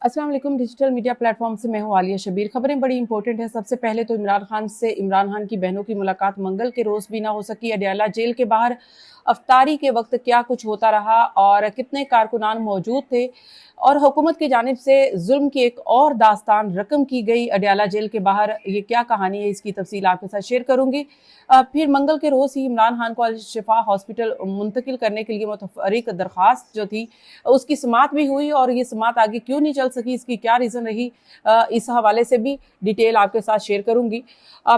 अस्सलाम वालेकुम। Digital media platform से मैं हूं आलिया शबीर। खबरें बड़ी इंपॉर्टेंट है। सबसे पहले तो इमरान खान की बहनों की मुलाकात मंगल के रोज भी ना हो सकी। अडयाला जेल के बाहर अफ्तारी के वक्त क्या कुछ होता रहा और कितने कारकुनान मौजूद थे और हुकूमत की जानिब से जुल्म की एक और दास्तान रकम की गई अडयाला जेल के बाहर, ये क्या कहानी है, इसकी तफसील आपके साथ शेयर करूंगी। फिर मंगल के रोज ही इमरान खान को अल शिफा हॉस्पिटल मुंतकिल करने के लिए मुतफर्रिक दरख्वास्त जो थी उसकी समात भी हुई और ये समात आगे क्यों नहीं चल सकी, इसकी क्या रीज़न रही, इस हवाले से भी डिटेल आपके साथ शेयर करूंगी।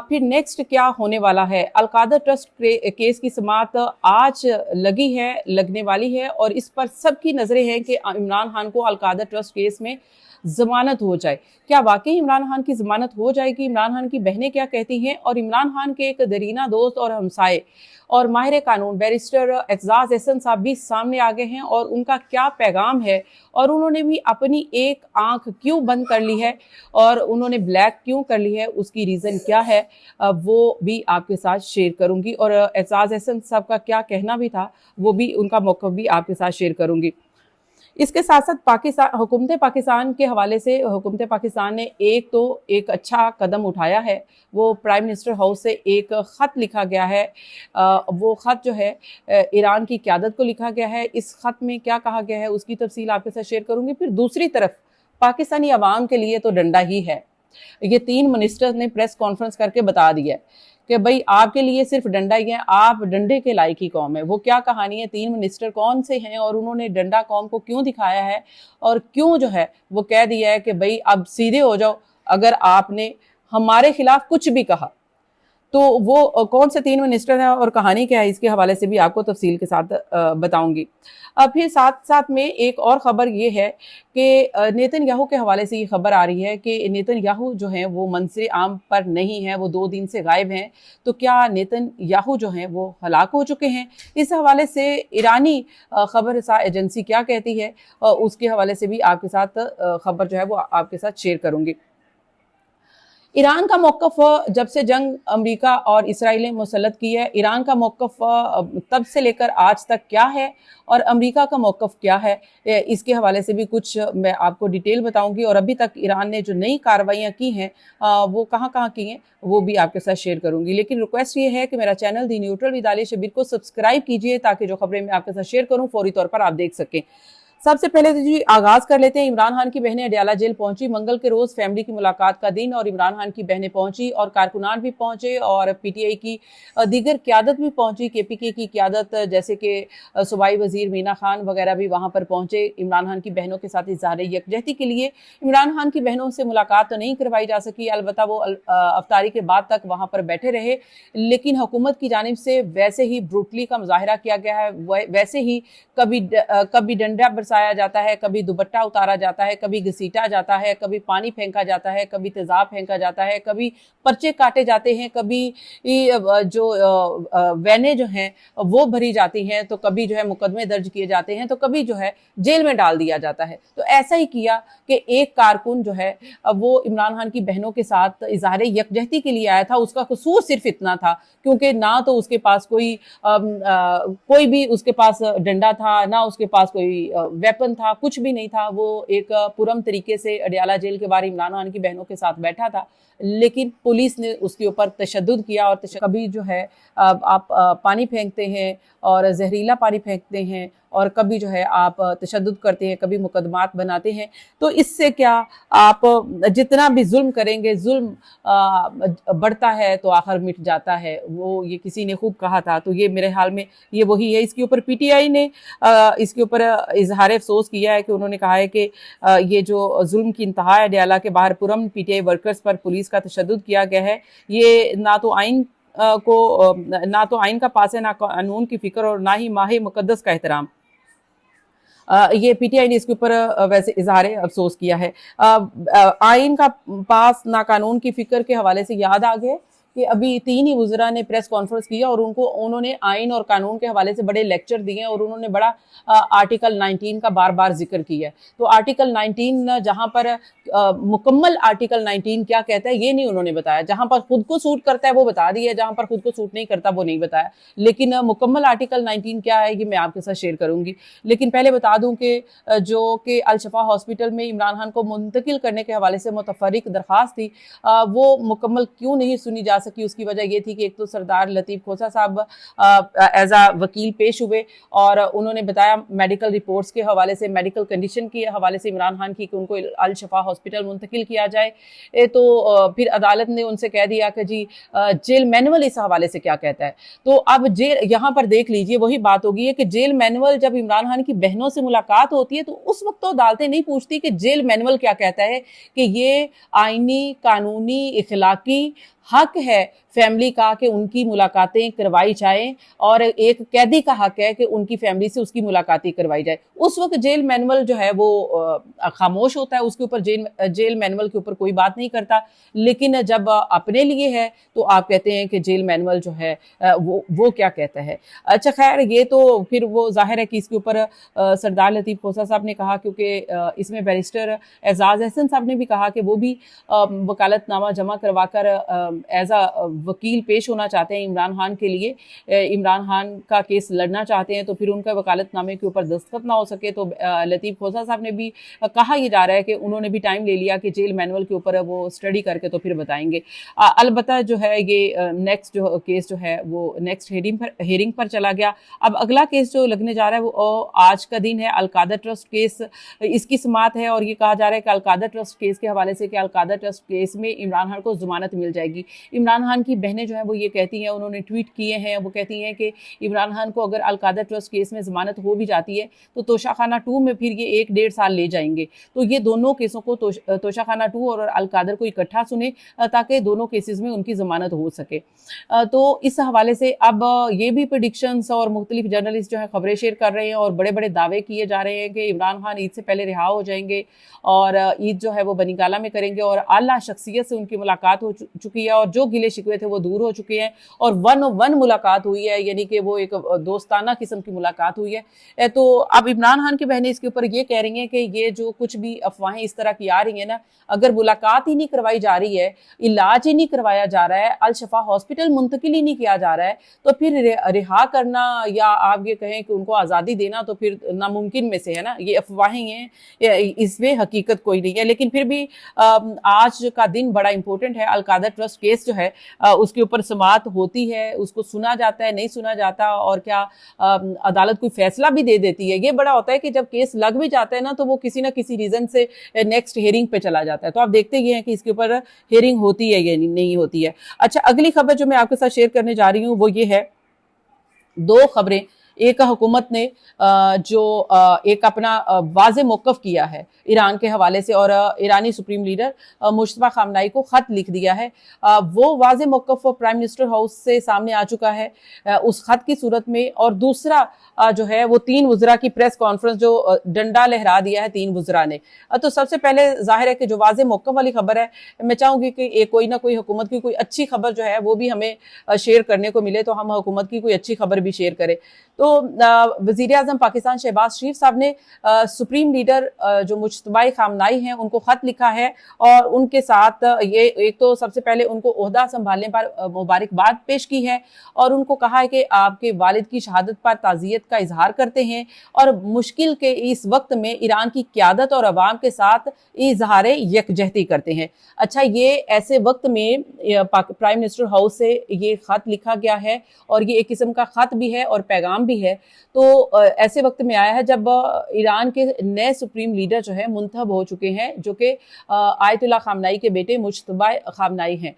फिर नेक्स्ट क्या होने वाला है। अलकादर ट्रस्ट केस की समात आज लगने वाली है और इस पर सबकी नज़रें हैं कि इमरान खान को अलकादर ट्रस्ट केस में ज़मानत हो जाए। क्या वाकई इमरान खान की ज़मानत हो जाएगी? इमरान खान की बहनें क्या कहती हैं? और इमरान खान के एक दरीना दोस्त और हमसाए और माहिर कानून बैरिस्टर एजाज एहसन साहब भी सामने आ गए हैं और उनका क्या पैगाम है और उन्होंने भी अपनी एक आंख क्यों बंद कर ली है और उन्होंने ब्लैक क्यों कर ली है, उसकी रीज़न क्या है, वो भी आपके साथ शेयर करूंगी। और एजाज एहसन साहब का क्या कहना भी था, वो भी, उनका मौक़िफ़ भी आपके साथ शेयर करूंगी। इसके साथ साथ हुकूमत पाकिस्तान के हवाले से हुकूमत पाकिस्तान ने एक अच्छा कदम उठाया है। वो प्राइम मिनिस्टर हाउस से एक ख़त लिखा गया है। वो ख़त जो है ईरान की क़यादत को लिखा गया है। इस ख़त में क्या कहा गया है उसकी तफसील आपके साथ शेयर करूंगी। फिर दूसरी तरफ पाकिस्तानी अवाम के लिए तो डंडा ही है। ये 3 मिनिस्टर्स ने प्रेस कॉन्फ्रेंस करके बता दिया है कि भाई आपके लिए सिर्फ डंडा ही है, आप डंडे के लायक ही कौम है। वो क्या कहानी है, 3 मिनिस्टर कौन से हैं और उन्होंने डंडा कौम को क्यों दिखाया है और क्यों जो है वो कह दिया है कि भाई अब सीधे हो जाओ अगर आपने हमारे खिलाफ कुछ भी कहा। तो वो कौन से 3 मिनिस्टर हैं और कहानी क्या है, इसके हवाले से भी आपको तफसील के साथ बताऊंगी। अब फिर साथ साथ में एक और ख़बर ये है कि नेतन्याहू के हवाले से ये खबर आ रही है कि नेतन्याहू जो हैं वो मंसर आम पर नहीं है, वो 2 दिन से गायब हैं। तो क्या नेतन्याहू जो हैं वो हलाक हो चुके हैं? इस हवाले से ईरानी खबर रसा एजेंसी क्या कहती है, उसके हवाले से भी आपके साथ खबर जो है वो आपके साथ शेयर करूंगी। ईरान का मौक़िफ़ जब से जंग अमेरिका और इसराइल ने मुसल्लत की है, ईरान का मौक़िफ़ तब से लेकर आज तक क्या है और अमेरिका का मौक़िफ़ क्या है, इसके हवाले से भी कुछ मैं आपको डिटेल बताऊंगी। और अभी तक ईरान ने जो नई कार्रवाइयाँ की हैं वो कहाँ कहाँ की हैं वो भी आपके साथ शेयर करूंगी। लेकिन रिक्वेस्ट ये है कि मेरा channel The Neutral with Aliya Shabbir को सब्सक्राइब कीजिए ताकि जो खबरें मैं आपके साथ शेयर करूँ फौरी तौर पर आप देख सकें। सबसे पहले तो जी आगाज कर लेते हैं। इमरान खान की बहनें अडयाला जेल पहुंची। मंगल के रोज फैमिली की मुलाकात का दिन और इमरान खान की बहनें पहुंची और कारकुनान भी पहुंचे और पीटीआई की दीगर क्यादत भी पहुंची। केपीके की क्यादत जैसे कि सूबाई वजीर मीना खान वगैरह भी वहां पर पहुंचे इमरान खान की बहनों के साथ इज़हार यकजहती के लिए। इमरान खान की बहनों से मुलाकात तो नहीं करवाई जा सकी, अलबत्ता वो अफ्तारी के बाद तक वहां पर बैठे रहे, लेकिन हुकूमत की जानिब से वैसे ही ब्रूटली का मुजाहरा किया गया है। वैसे ही कभी डंडा बरसाया जाता है, कभी दुपट्टा उतारा जाता है, कभी घसीटा जाता है, कभी पानी फेंका जाता है, कभी तेजाब फेंका जाता है, कभी पर्चे काटे जाते हैं, कभी जो वैनें जो हैं वो भरी जाती हैं, तो कभी जो है मुकदमे दर्ज किए जाते हैं, तो कभी जो है जेल में डाल दिया जाता है। तो ऐसा ही किया कि एक कारकुन जो है वो इमरान खान की बहनों के साथ इज़हार यकजहती के लिए आया था। उसका कसूर सिर्फ इतना था क्योंकि ना तो उसके पास कोई भी उसके पास डंडा था, ना उसके पास कोई वेपन था, कुछ भी नहीं था। वो एक पुरम तरीके से अडयाला जेल के बाहर इमरान खान की बहनों के साथ बैठा था, लेकिन पुलिस ने उसके ऊपर तशद्दुद किया और कभी जो है आप पानी फेंकते हैं और जहरीला पानी फेंकते हैं और कभी जो है आप तशद्दुद करते हैं, कभी मुकदमात बनाते हैं। तो इससे क्या, आप जितना भी जुल्म करेंगे, जुल्म बढ़ता है तो आखिर मिट जाता है, वो ये किसी ने खूब कहा था। तो ये मेरे हाल में ये वही है। इसके ऊपर पीटीआई ने इसके ऊपर इजहार अफसोस किया है कि उन्होंने कहा है कि ये जो जुल्म की इंतहा है अडयाला के बाहर पुरम पीटीआई वर्कर्स पर पुलिस का तशद्दुद किया गया है, ये ना तो आइन का पास है, ना कानून की फिक्र और ना ही माह मुकद्दस का एहतराम। ये पीटीआई ने इसके ऊपर वैसे इजहार अफसोस किया है। आइन का पास ना कानून की फिक्र के हवाले से याद आ गया कि अभी 3 ही वज़रा ने प्रेस कॉन्फ्रेंस किया और उन्होंने आइन और कानून के हवाले से बड़े लेक्चर दिए और उन्होंने बड़ा आर्टिकल 19 का बार-बार जिक्र किया है। तो आर्टिकल 19 जहाँ पर मुकम्मल आर्टिकल 19 क्या कहता है ये नहीं उन्होंने बताया। जहाँ पर खुद को सूट करता है वो बता दिया, जहाँ पर खुद को सूट नहीं करता वो नहीं बताया। लेकिन मुकम्मल आर्टिकल 19 क्या है ये मैं आपके साथ शेयर करूंगी। लेकिन पहले बता दूं कि जो कि अल शफा हॉस्पिटल में इमरान खान को मुंतकिल करने के हवाले से मुतफर्रिक दरख्वास्त थी, वो मुकम्मल क्यों नहीं सुनी जा सकी। उसकी वजह ये थी कि एक तो सरदार लतीफ़ खोसा साहब एज आ वकील पेश हुए और उन्होंने बताया मेडिकल रिपोर्ट्स के हवाले से, मेडिकल कंडीशन के हवाले से इमरान खान की कि उनको अल शफा हॉस्पिटल मुंतकिल किया जाए। तो फिर अदालत ने उनसे कह दिया कि जी जेल मैनुअल इस हवाले से क्या कहता है। तो अब जेल यहाँ पर देख लीजिए वही बात होगी है कि जेल मैनुअल जब इमरान खान की बहनों से मुलाकात होती है तो उस वक्त तो अदालतें नहीं पूछती कि जेल मैनुअल क्या कहता है, कि ये आईनी, कानूनी, इखलाकी हक है फैमिली का कि उनकी मुलाकातें करवाई जाएं और एक कैदी का हक है कि उनकी फैमिली से उसकी मुलाकातें करवाई जाए। उस वक्त जेल मैनुअल जो है वो खामोश होता है, उसके ऊपर जेल मैनुअल के ऊपर कोई बात नहीं करता। लेकिन जब अपने लिए है तो आप कहते हैं कि जेल मैनुअल जो है वो क्या कहता है। अच्छा खैर, ये तो फिर वो जाहिर है कि इसके ऊपर सरदार लतीफ़ खोसा साहब ने कहा, क्योंकि इसमें बैरिस्टर एजाज अहसन साहब ने भी कहा कि वो भी वकालतनामा जमा करवा कर एज आ वकील पेश होना चाहते हैं इमरान खान के लिए, इमरान खान का केस लड़ना चाहते हैं। तो फिर उनका वकालतनामे के ऊपर दस्तखत ना हो सके तो लतीफ़ खोसा साहब ने भी कहा यह जा रहा है कि उन्होंने भी टाइम ले लिया कि जेल मैनुअल के ऊपर वो स्टडी करके तो फिर बताएंगे। अलबत्ता जो है ये नेक्स्ट जो केस जो है वो नेक्स्ट हेयरिंग पर चला गया। अब अगला केस जो लगने जा रहा है वो आज का दिन है, अलकादा ट्रस्ट केस, इसकी समाअत है और ये कहा जा रहा है कि अलकादा ट्रस्ट केस के हवाले से कि अलकादा ट्रस्ट केस में इमरान खान को जमानत मिल जाएगी। इमरान खान की बहनें जो हैं वो ये कहती हैं, उन्होंने ट्वीट किए हैं, वो कहती हैं कि इमरान खान को अगर अलकादा ट्रस्ट केस में ज़मानत हो भी जाती है तो तोशाखाना 2 में फिर ये 1-1.5 साल ले जाएंगे। तो ये दोनों केसों को तोशाखाना 2 और अलकादर को इकट्ठा सुने ताकि दोनों केसेस में उनकी ज़मानत हो सके। तो इस हवाले से अब ये भी प्रेडिक्शंस और मुख्तलिफ जर्नलिस्ट जो है खबरें शेयर कर रहे हैं और बड़े बड़े दावे किए जा रहे हैं कि इमरान खान ईद से पहले रिहा हो जाएंगे और ईद जो है वो बनीगाला में करेंगे और आला शख्सियत से उनकी मुलाकात हो चुकी है और जो गिले शिकवे थे वो दूर हो चुके हैं और 1-on-1 मुलाकात हुई है, यानी कि वो एक दोस्ताना किस्म की मुलाकात हुई है। तो अब इमरान खान की बहनें इसके ऊपर ये कह रही हैं कि ये जो कुछ भी अफवाहें इस तरह की आ रही हैं ना, अगर मुलाकात ही नहीं करवाई जा रही है, इलाज ही नहीं करवाया जा रहा है, अल शफा हॉस्पिटल मुंतकिल ही नहीं किया जा रहा है, तो फिर रिहा करना या आप ये कहें कि उनको आज़ादी देना तो फिर नामुमकिन में से है ना। ये अफवाहें हैं, इसमें हकीकत कोई नहीं है। लेकिन फिर भी आज का दिन बड़ा इंपॉर्टेंट है। अलकादा ट्रस्ट केस जो है उसके ऊपर समाअत होती है, उसको सुना जाता है, नहीं सुना जाता और क्या अदालत कोई फैसला भी दे देती है। ये बड़ा होता है कि जब केस लग भी जाता है ना तो वो किसी ना किसी रीजन से नेक्स्ट हियरिंग पे चला जाता है। तो आप देखते ही हैं कि इसके ऊपर हियरिंग होती है या नहीं होती है। अच्छा, अगली खबर जो मैं आपके साथ शेयर करने जा रही हूँ वो ये है, 2 खबरें। एक हुकूमत ने जो एक अपना वाज़े मौक़िफ़ किया है ईरान के हवाले से और ईरानी सुप्रीम लीडर मुश्तबा खामनाई को ख़त लिख दिया है। वो वाज़े मौक़िफ़ प्राइम मिनिस्टर हाउस से सामने आ चुका है उस ख़त की सूरत में। और दूसरा जो है वो 3 वज़रा की प्रेस कॉन्फ्रेंस जो डंडा लहरा दिया है 3 वज़रा ने। तो सबसे पहले ज़ाहिर है कि जो वाज़े मौक़िफ़ वाली खबर है, मैं चाहूँगी कि कोई ना कोई हुकूमत की कोई अच्छी खबर जो है वो भी हमें शेयर करने को मिले, तो हम हुकूमत की कोई अच्छी खबर भी शेयर करें। तो वज़ीर आज़म पाकिस्तान शहबाज शरीफ साहब ने सुप्रीम लीडर जो मुश्तबा खामनाई हैं उनको ख़त लिखा है और उनके साथ ये एक तो सबसे पहले उनको ओहदा संभालने पर मुबारकबाद पेश की है और उनको कहा है कि आपके वालिद की शहादत पर ताज़ियत का इजहार करते हैं और मुश्किल के इस वक्त में ईरान की क़यादत और अवाम के साथ इजहार यकजहती करते हैं। अच्छा, ये ऐसे वक्त में प्राइम मिनिस्टर हाउस से ये ख़त लिखा गया है और ये एक किस्म का ख़त भी है और पैगाम भी है। तो ऐसे वक्त में आया है जब ईरान के नए सुप्रीम लीडर जो है मुंतखब हो चुके हैं, जो कि आयतुल्लाह खामनाई के बेटे मुश्तबा खामनाई हैं।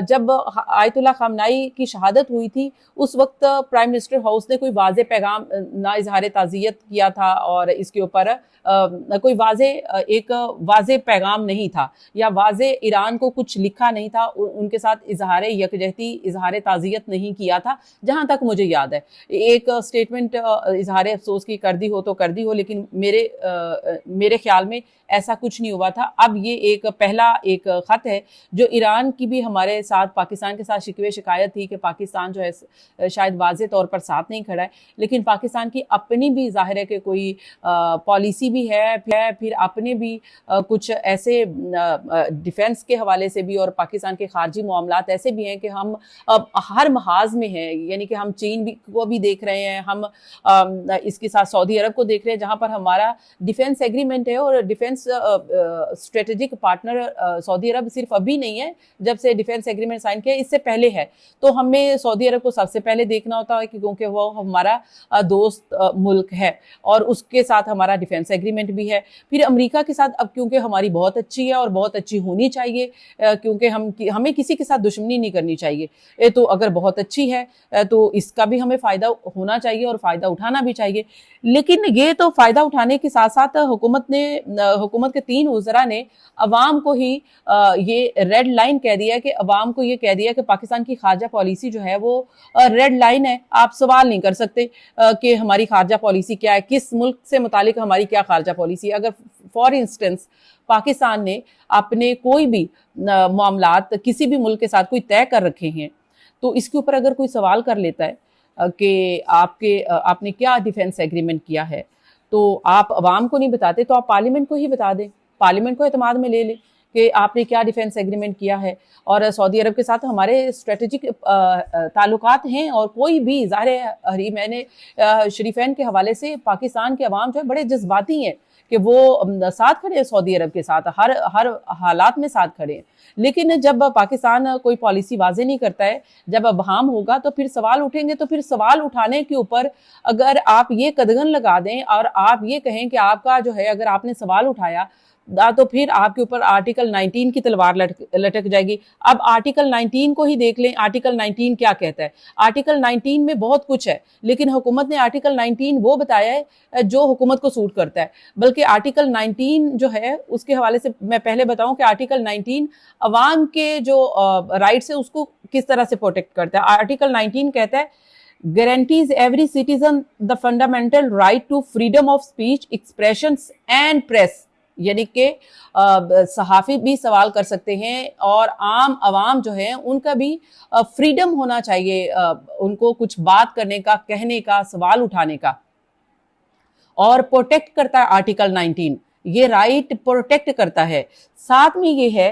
जब आयतुल्लाह खामनाई की शहादत हुई थी उस वक्त प्राइम मिनिस्टर हाउस ने कोई वाज़े पैगाम ना इजहार ताज़ियत किया था और इसके ऊपर कोई वाज़े पैगाम नहीं था या वाज़े ईरान को कुछ लिखा नहीं था, उनके साथ इजहार यकजहती, इजहार ताज़ियत नहीं किया था, जहाँ तक मुझे याद है। एक स्टेटमेंट इजहार अफसोस की कर दी हो तो कर दी हो, लेकिन मेरे ख्याल में ऐसा कुछ नहीं हुआ था। अब ये एक पहला एक ख़त है जो ईरान की भी हमारे साथ, पाकिस्तान के साथ शिकवे शिकायत थी कि पाकिस्तान जो है शायद वाज़े तौर पर साथ नहीं खड़ा है, लेकिन पाकिस्तान की अपनी भी ज़ाहिर है कि कोई पॉलिसी भी है, फिर अपने भी कुछ ऐसे डिफेंस के हवाले से भी और पाकिस्तान के खारजी मामलात ऐसे भी हैं कि हम हर महाज में हैं, यानी कि हम चीन को भी देख रहे हैं, हम इसके साथ सऊदी अरब को देख रहे हैं, जहाँ पर हमारा डिफेंस एग्रीमेंट है और डिफेंस स्ट्रेटेजिक पार्टनर सऊदी अरब सिर्फ अभी नहीं है, जब से डिफेंस एग्रीमेंट साइन किया इससे पहले है। तो हमें सऊदी अरब को सबसे पहले देखना होता है क्योंकि वो हमारा दोस्त मुल्क है और उसके साथ हमारा डिफेंस एग्रीमेंट भी है। फिर अमेरिका के साथ अब क्योंकि हमारी बहुत अच्छी है और बहुत अच्छी होनी चाहिए, क्योंकि हमें किसी के साथ दुश्मनी नहीं करनी चाहिए, तो अगर बहुत अच्छी है तो इसका भी हमें फ़ायदा होना चाहिए और फ़ायदा उठाना भी चाहिए। लेकिन ये तो फ़ायदा उठाने के साथ साथ हुकूमत के 3 वज़रा ने अवाम को ही ये रेड लाइन कह दिया कि अवाम को ये कह दिया कि पाकिस्तान की खारजा पॉलिसी जो है वो रेड लाइन है, आप सवाल नहीं कर सकते कि हमारी खारजा पॉलिसी क्या है, किस मुल्क से मुतालिक हमारी क्या खारजा पॉलिसी है। अगर फॉर इंस्टेंस पाकिस्तान ने अपने कोई भी मामलात किसी भी मुल्क के साथ कोई तय कर रखे हैं, तो इसके ऊपर अगर कोई सवाल कर लेता है कि आपने क्या डिफेंस एग्रीमेंट किया है, तो आप अवाम को नहीं बताते तो आप पार्लियामेंट को ही बता दें, पार्लियामेंट को एतमाद में ले लें कि आपने क्या डिफेंस एग्रीमेंट किया है। और सऊदी अरब के साथ हमारे स्ट्रेटेजिक ताल्लुकात हैं और कोई भी ज़ाहिर मैंने शरीफैन के हवाले से पाकिस्तान के अवाम जो है बड़े जज्बाती हैं कि वो साथ खड़े हैं सऊदी अरब के साथ, हर हालात में साथ खड़े हैं। लेकिन जब पाकिस्तान कोई पॉलिसी वाज़े नहीं करता है, जब अबहम होगा तो फिर सवाल उठेंगे, तो फिर सवाल उठाने के ऊपर अगर आप ये कदगन लगा दें और आप ये कहें कि आपका जो है अगर आपने सवाल उठाया तो फिर आपके ऊपर आर्टिकल 19 की तलवार लटक जाएगी। अब आर्टिकल 19 को ही देख लें, आर्टिकल 19 क्या कहता है। आर्टिकल 19 में बहुत कुछ है, लेकिन हुकूमत ने आर्टिकल 19 वो बताया है जो हुकूमत को सूट करता है। बल्कि आर्टिकल 19 जो है उसके हवाले से मैं पहले बताऊं कि आर्टिकल 19 अवाम के जो राइट्स है उसको किस तरह से प्रोटेक्ट करता है। आर्टिकल 19 कहता है guarantees every citizen the fundamental right to freedom of speech, expressions and press, यानी कि सहाफ़ी भी सवाल कर सकते हैं और आम आवाम जो है उनका भी फ्रीडम होना चाहिए, उनको कुछ बात करने का, कहने का, सवाल उठाने का, और प्रोटेक्ट करता है आर्टिकल 19, ये राइट प्रोटेक्ट करता है। साथ में ये है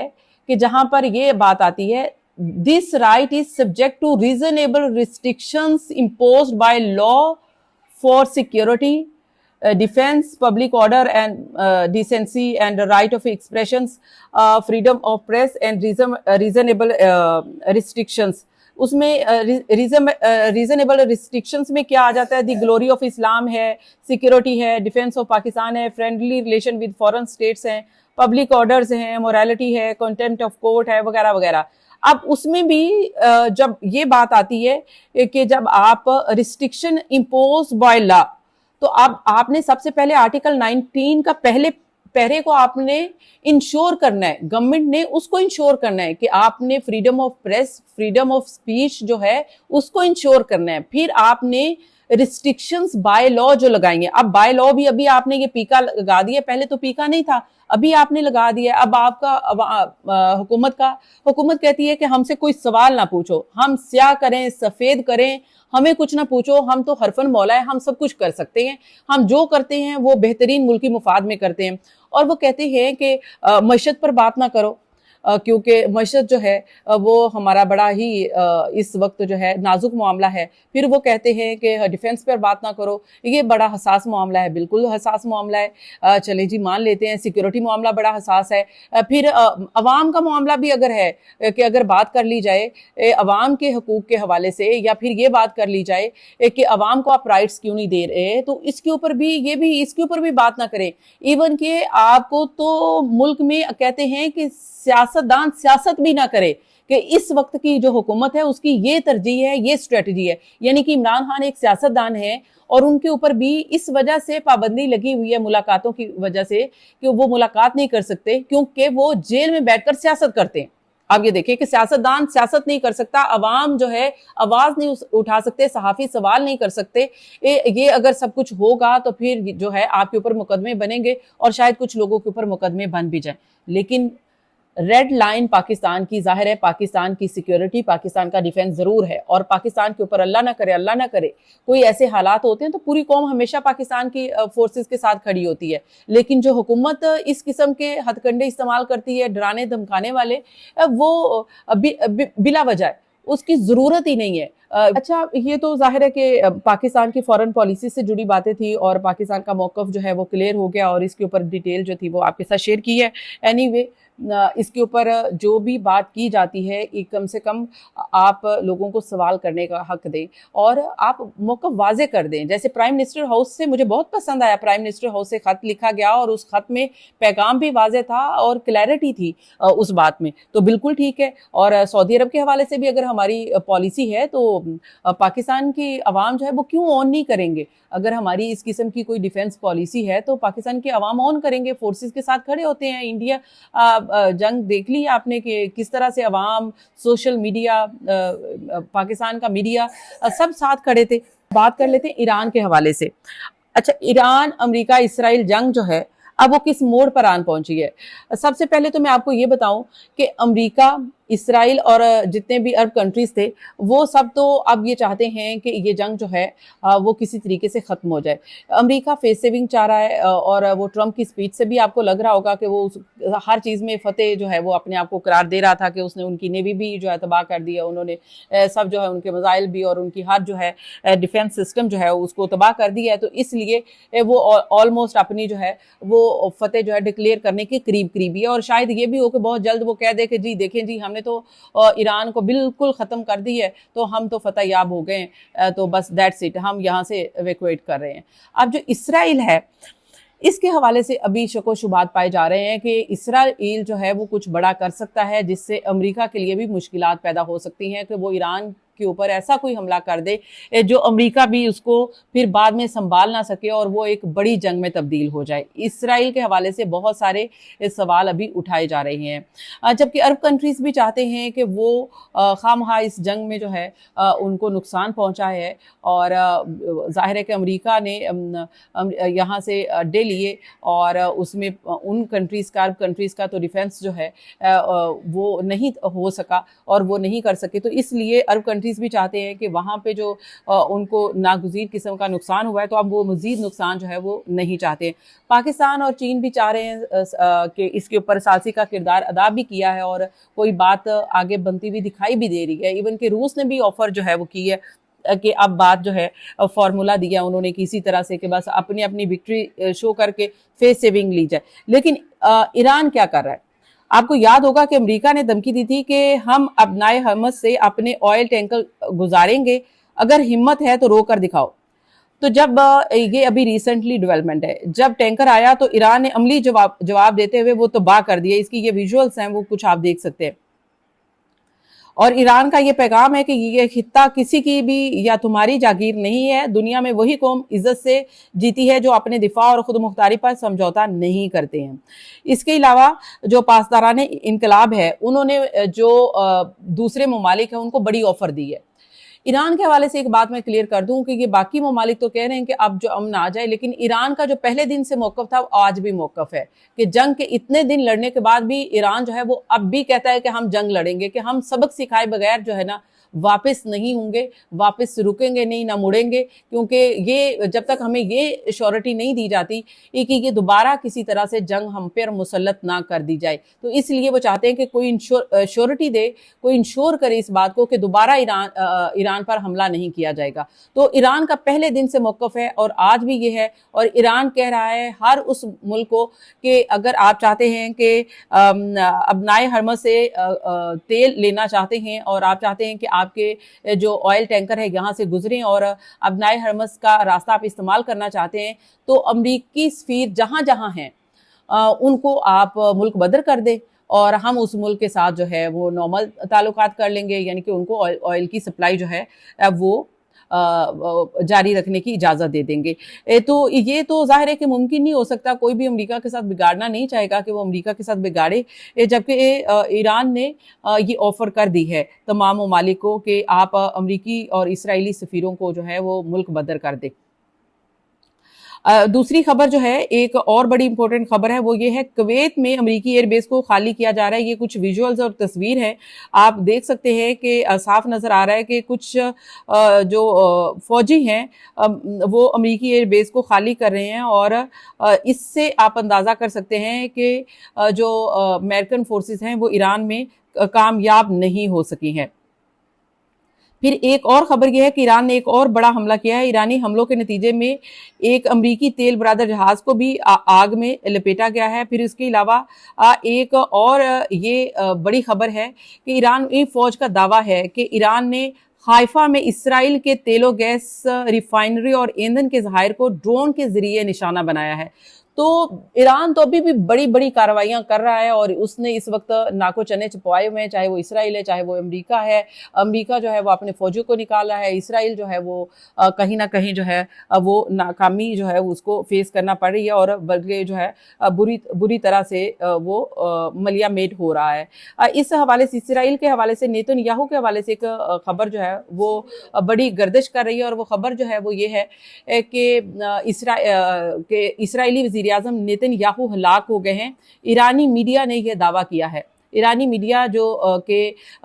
कि जहां पर ये बात आती है, this right is subject to reasonable restrictions imposed by law for security, defense, public order and decency and the right of expressions, freedom of press and reasonable restrictions। उसमें रीजनेबल रिस्ट्रिक्शंस में क्या आ जाता है? दी ग्लोरी ऑफ इस्लाम है, security है, defence of Pakistan है, friendly relation with foreign states हैं, public orders हैं, मोरालिटी है, कंटेम्प्ट ऑफ कोर्ट है, वगैरह वगैरह। अब उसमें भी जब ये बात आती है कि जब आप रिस्ट्रिक्शन इम्पोज बाय लॉ, तो अब आपने सबसे पहले आर्टिकल 19 का पहले पैरे को आपने इंश्योर करना है, गवर्नमेंट ने उसको इंश्योर करना है कि आपने freedom of press, freedom of speech जो है उसको इंश्योर करना है। फिर आपने रिस्ट्रिक्शंस बाय लॉ जो लगाएंगे, अब बाय लॉ भी अभी आपने ये पीका लगा दिया, पहले तो पीका नहीं था, अभी आपने लगा दिया। अब आपका हुकूमत कहती है कि हमसे कोई सवाल ना पूछो, हम स्याह करें सफेद करें, हमें कुछ ना पूछो, हम तो हरफन मौला है, हम सब कुछ कर सकते हैं, हम जो करते हैं वो बेहतरीन मुल्की मुफाद में करते हैं। और वो कहते हैं कि मईशत पर बात ना करो, क्योंकि मईशत जो है वो हमारा बड़ा ही इस वक्त जो है नाजुक मामला है। फिर वो कहते हैं कि डिफेंस पर बात ना करो, ये बड़ा हसास मामला है, बिल्कुल हसास मामला है, चले जी मान लेते हैं। सिक्योरिटी मामला बड़ा हसास है। फिर अवाम का मामला भी अगर है कि अगर बात कर ली जाए अवाम के हकूक़ के हवाले से, या फिर ये बात कर ली जाए कि अवाम को आप राइट्स क्यों नहीं दे रहे, तो इसके ऊपर भी बात ना करें। इवन कि आपको तो मुल्क में कहते हैं कि सियासतदान सियासत भी ना करे, कि इस वक्त की जो हुकूमत है उसकी ये तरजीह है, ये स्ट्रेटजी है। यानी कि इमरान खान एक सियासतदान है और उनके ऊपर भी इस वजह से पाबंदी लगी हुई है, मुलाकातों की वजह से, कि वो मुलाकात नहीं कर सकते क्योंकि वो जेल में बैठकर सियासत करते हैं। आप ये देखिए कि सियासतदान सियासत नहीं कर सकता, अवाम जो है आवाज नहीं उठा सकते, सहाफी सवाल नहीं कर सकते। ये अगर सब कुछ होगा तो फिर जो है आपके ऊपर मुकदमे बनेंगे और शायद कुछ लोगों के ऊपर मुकदमे बन भी जाएं। लेकिन रेड लाइन पाकिस्तान की, जाहिर है पाकिस्तान की सिक्योरिटी, पाकिस्तान का डिफेंस जरूर है, और पाकिस्तान के ऊपर अल्लाह ना करे कोई ऐसे हालात होते हैं तो पूरी कौम हमेशा पाकिस्तान की फोर्सेस के साथ खड़ी होती है। लेकिन जो हुकूमत इस किस्म के हथकंडे इस्तेमाल करती है, डराने धमकाने वाले, वो बिला वजह उसकी जरूरत ही नहीं है। अच्छा, ये तो जाहिर है कि पाकिस्तान की फॉरेन पॉलिसी से जुड़ी बातें थी और पाकिस्तान का मौकफ जो है वो क्लियर हो गया और इसके ऊपर डिटेल जो थी वो आपके साथ शेयर की है। एनीवे, इसके ऊपर जो भी बात की जाती है कम से कम आप लोगों को सवाल करने का हक दें और आप मौक़िफ़ वाज़े कर दें। जैसे प्राइम मिनिस्टर हाउस से मुझे बहुत पसंद आया, प्राइम मिनिस्टर हाउस से ख़त लिखा गया और उस ख़त में पैगाम भी वाज़े था और क्लैरिटी थी उस बात में, तो बिल्कुल ठीक है। और सऊदी अरब के हवाले से भी अगर हमारी पॉलिसी है तो पाकिस्तान की अवाम जो है वो क्यों ऑन नहीं करेंगे? अगर हमारी इस किस्म की कोई डिफेंस पॉलिसी है तो पाकिस्तान के अवाम ऑन करेंगे, फोर्सेस के साथ खड़े होते हैं। इंडिया जंग देख ली आपने कि किस तरह से अवाम, सोशल मीडिया, पाकिस्तान का मीडिया सब साथ खड़े थे। बात कर लेते हैं ईरान के हवाले से। अच्छा, ईरान अमेरिका इसराइल जंग जो है अब वो किस मोड़ पर आन पहुंची है? सबसे पहले तो मैं आपको ये बताऊं कि अमेरिका, इसराइल और जितने भी अरब कंट्रीज थे वो सब तो अब ये चाहते हैं कि ये जंग जो है वो किसी तरीके से ख़त्म हो जाए। अमेरिका फेस सेविंग चाह रहा है और वो ट्रंप की स्पीच से भी आपको लग रहा होगा कि वो हर चीज़ में फतेह जो है वो अपने आप को करार दे रहा था कि उसने उनकी नेवी भी जो है तबाह कर दी है, उन्होंने सब जो है उनके मिसाइल भी और उनकी हर जो है डिफेंस सिस्टम जो है उसको तबाह कर दिया है। तो इसलिए वो ऑलमोस्ट अपनी जो है वो फतेह जो है डिक्लेयर करने के करीब करीब है और शायद ये भी हो कि बहुत जल्द वो कह दे कि जी देखें जी हमने तो ईरान को बिल्कुल ख़त्म कर दी है, तो हम तो फतह याब हो गए, तो बस दैट्स इट, हम यहाँ से इवैक्यूएट कर रहे हैं। अब जो इसराइल है इसके हवाले से अभी शको शुबात पाए जा रहे हैं कि इसराइल जो है वो कुछ बड़ा कर सकता है जिससे अमेरिका के लिए भी मुश्किलात पैदा हो सकती हैं कि वो ईरान के ऊपर ऐसा कोई हमला कर दे जो अमेरिका भी उसको फिर बाद में संभाल ना सके और वो एक बड़ी जंग में तब्दील हो जाए। इसराइल के हवाले से बहुत सारे सवाल अभी उठाए जा रहे हैं, जबकि अरब कंट्रीज भी चाहते हैं कि वो खामखा इस जंग में जो है उनको नुकसान पहुंचा है और जाहिर है कि अमेरिका ने यहाँ से डे लिए और उसमें उन कंट्रीज़ का, अरब कंट्रीज़ का तो डिफेंस जो है वो नहीं हो सका और वो नहीं कर सके, तो इसलिए अरब कंट्रीज़ भी चाहते हैं कि वहाँ पे जो उनको नागुज़ीर किस्म का नुकसान हुआ है तो अब वो मज़ीद नुकसान जो है वो नहीं चाहते। पाकिस्तान और चीन भी चाह रहे हैं कि इसके ऊपर सालसी का किरदार अदा भी किया है और कोई बात आगे बनती हुई दिखाई भी दे रही है। इवन कि रूस ने भी ऑफ़र जो है वो की है कि अब बात जो है फॉर्मूला दिया उन्होंने किसी तरह से कि बस अपनी अपनी विक्ट्री शो करके फेस सेविंग ली जाए। लेकिन ईरान क्या कर रहा है? आपको याद होगा कि अमेरिका ने धमकी दी थी कि हम अबनाए हरमस से अपने ऑयल टैंकर गुजारेंगे, अगर हिम्मत है तो रोक कर दिखाओ। तो जब ये अभी रिसेंटली डेवलपमेंट है, जब टैंकर आया तो ईरान ने अमली जवाब देते हुए वो तबाह कर दिया। इसकी ये विजुअल्स हैं, वो कुछ आप देख सकते हैं। और ईरान का ये पैगाम है कि ये खित्ता किसी की भी या तुम्हारी जागीर नहीं है, दुनिया में वही कौम इज्जत से जीती है जो अपने दिफा और खुद मुख्तारी पर समझौता नहीं करते हैं। इसके अलावा जो पासदाराने इनकलाब है उन्होंने जो दूसरे ममालिक हैं उनको बड़ी ऑफर दी है। ईरान के हवाले से एक बात मैं क्लियर कर दूं कि ये बाकी ममालिक तो कह रहे हैं कि अब जो अमन आ जाए, लेकिन ईरान का जो पहले दिन से मौक़िफ़ था आज भी मौक़िफ़ है कि जंग के इतने दिन लड़ने के बाद भी ईरान जो है वो अब भी कहता है कि हम जंग लड़ेंगे, कि हम सबक सिखाए बगैर जो है ना वापस नहीं होंगे, वापस रुकेंगे नहीं, ना मुड़ेंगे, क्योंकि ये जब तक हमें ये श्योरिटी नहीं दी जाती कि ये दोबारा किसी तरह से जंग हम पर मुसल्लत ना कर दी जाए, तो इसलिए वो चाहते हैं कि कोई श्योरिटी दे, कोई इंश्योर करे इस बात को कि दोबारा ईरान पर हमला नहीं किया जाएगा। तो ईरान का पहले दिन से मौक़िफ़ है और आज भी ये है, और ईरान कह रहा है हर उस मुल्क को कि अगर आप चाहते हैं कि अबनाए हरमस से तेल लेना चाहते हैं और आप चाहते हैं कि आपके जो ऑयल टैंकर है यहाँ से गुजरें और अबनाए हरमस का रास्ता आप इस्तेमाल करना चाहते हैं, तो अमरीकी सफ़ीर जहाँ जहाँ हैं उनको आप मुल्क बदर कर दें और हम उस मुल्क के साथ जो है वो नॉर्मल ताल्लुकात कर लेंगे, यानी कि उनको ऑयल की सप्लाई जो है वो जारी रखने की इजाज़त दे देंगे। तो ये तो ज़ाहिर है कि मुमकिन नहीं हो सकता, कोई भी अमेरिका के साथ बिगाड़ना नहीं चाहेगा कि वो अमेरिका के साथ बिगाड़े, जबकि ईरान ने ये ऑफ़र कर दी है तमाम ममालिक को कि आप अमरीकी और इस्राएली सफ़ीरों को जो है वो मुल्क बदर कर दें। दूसरी खबर जो है, एक और बड़ी इंपॉर्टेंट खबर है, वो ये है कुवैत में अमेरिकी एयरबेस को खाली किया जा रहा है। ये कुछ विजुअल्स और तस्वीर है, आप देख सकते हैं कि साफ नजर आ रहा है कि कुछ जो फौजी हैं वो अमेरिकी एयरबेस को खाली कर रहे हैं और इससे आप अंदाजा कर सकते हैं कि जो अमेरिकन फोर्सेस हैं वो ईरान में कामयाब नहीं हो सकी हैं। फिर एक और खबर यह है कि ईरान ने एक और बड़ा हमला किया है। ईरानी हमलों के नतीजे में एक अमरीकी तेल बरादर जहाज को भी आग में लपेटा गया है। फिर इसके अलावा एक और ये बड़ी खबर है कि ईरानी फौज का दावा है कि ईरान ने हाइफा में इसराइल के तेलो गैस रिफाइनरी और ईंधन के ज़खायर को ड्रोन के जरिए निशाना बनाया है। तो ईरान तो अभी भी बड़ी बड़ी कार्रवाइयां कर रहा है और उसने इस वक्त नाको चने चपवाए हुए हैं, चाहे वो इसराइल है चाहे वो अमेरिका है। अमेरिका जो है वो अपने फौजियों को निकाला है, इसराइल जो है वो कहीं ना कहीं जो है वो नाकामी जो है उसको फेस करना पड़ रही है और बल्कि जो है बुरी तरह से वो मलिया मेट हो रहा है। इस हवाले से, इसराइल के हवाले से, नेतन्याहू के हवाले से एक खबर जो है वो बड़ी गर्दिश कर रही है और वो खबर जो है वो ये है कि इसराइली वज़ीर आज़म नेतन्याहू हलाक हो गए हैं। ईरानी मीडिया ने यह दावा किया है। ईरानी मीडिया जो के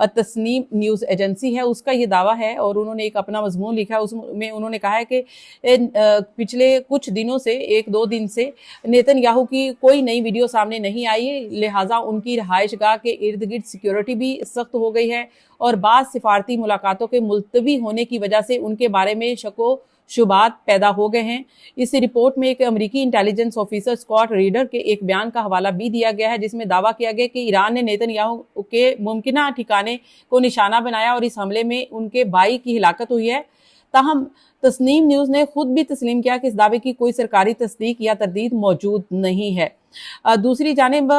तस्नीम न्यूज़ एजेंसी है उसका ये दावा है और उन्होंने एक अपना मजमून लिखा है, उसमें उन्होंने कहा है कि पिछले कुछ दिनों से, एक दो दिन से नेतन्याहू की कोई नई वीडियो सामने नहीं आई है, लिहाजा उनकी रहायशगाह के इर्द गिर्द सिक्योरिटी भी सख्त हो गई है और बाद सिफारती मुलाकातों के मुलतवी होने की वजह से उनके बारे में शको शुबात पैदा हो गए हैं। इस रिपोर्ट में एक अमेरिकी इंटेलिजेंस ऑफिसर स्कॉट रीडर के एक बयान का हवाला भी दिया गया है जिसमें दावा किया गया कि ईरान ने नेतन्याहू के मुमकिना ठिकाने को निशाना बनाया और इस हमले में उनके भाई की हिलाकत हुई है। ताहम तस्नीम न्यूज़ ने खुद भी तस्लीम किया कि इस दावे की कोई सरकारी तस्दीक या तरदीद मौजूद नहीं है। दूसरी जानिब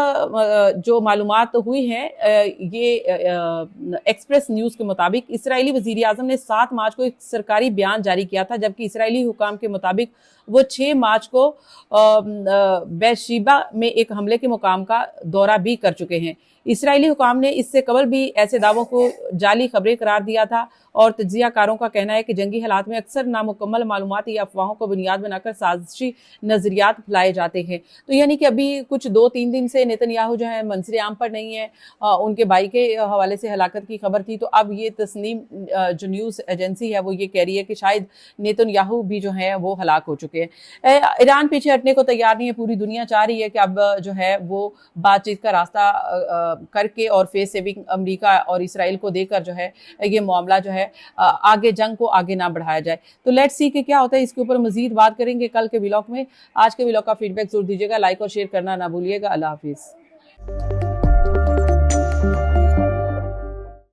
जो मालूमात हुई है, ये एक्सप्रेस न्यूज़ के मुताबिक इसराइली वज़ीर आज़म ने 7 मार्च को एक सरकारी बयान जारी किया था, जबकि इसराइली हुकाम के मुताबिक वो 6 मार्च को बेरशेबा में एक हमले के मुकाम का दौरा भी कर चुके हैं। इसराइली हुकाम ने इससे कबल भी ऐसे दावों को जाली खबरें करार दिया था और तज्जियाकारों का कहना है कि जंगी हालात में अक्सर नामुकम्मल मालूमात या अफवाहों को बुनियाद बनाकर साजिशी नजरियात फैलाए जाते हैं। तो यानी कि अभी कुछ 2-3 दिन से नेतन्याहू जो है मंसरे आम पर नहीं है, उनके भाई के हवाले से हलाकत की खबर थी। तो अब ये तस्नीम जो न्यूज़ एजेंसी है वो ये कह रही है कि शायद नेतन्याहू भी जो है वो हलाक हो चुके हैं। ईरान पीछे हटने को तैयार नहीं है, पूरी दुनिया चाह रही है कि अब जो है वो बातचीत का रास्ता करके और फेस सेविंग अमेरिका और इसराइल को देकर जो है ये मामला जो है आगे जंग को आगे ना बढ़ाया जाए। तो लेट्स सी कि क्या होता है, इसके ऊपर मजीद बात करेंगे कल के व्लॉग में। आज के व्लॉग का फीडबैक जरूर दीजिएगा, लाइक और शेयर करना ना भूलिएगा। अल्लाह हाफिज।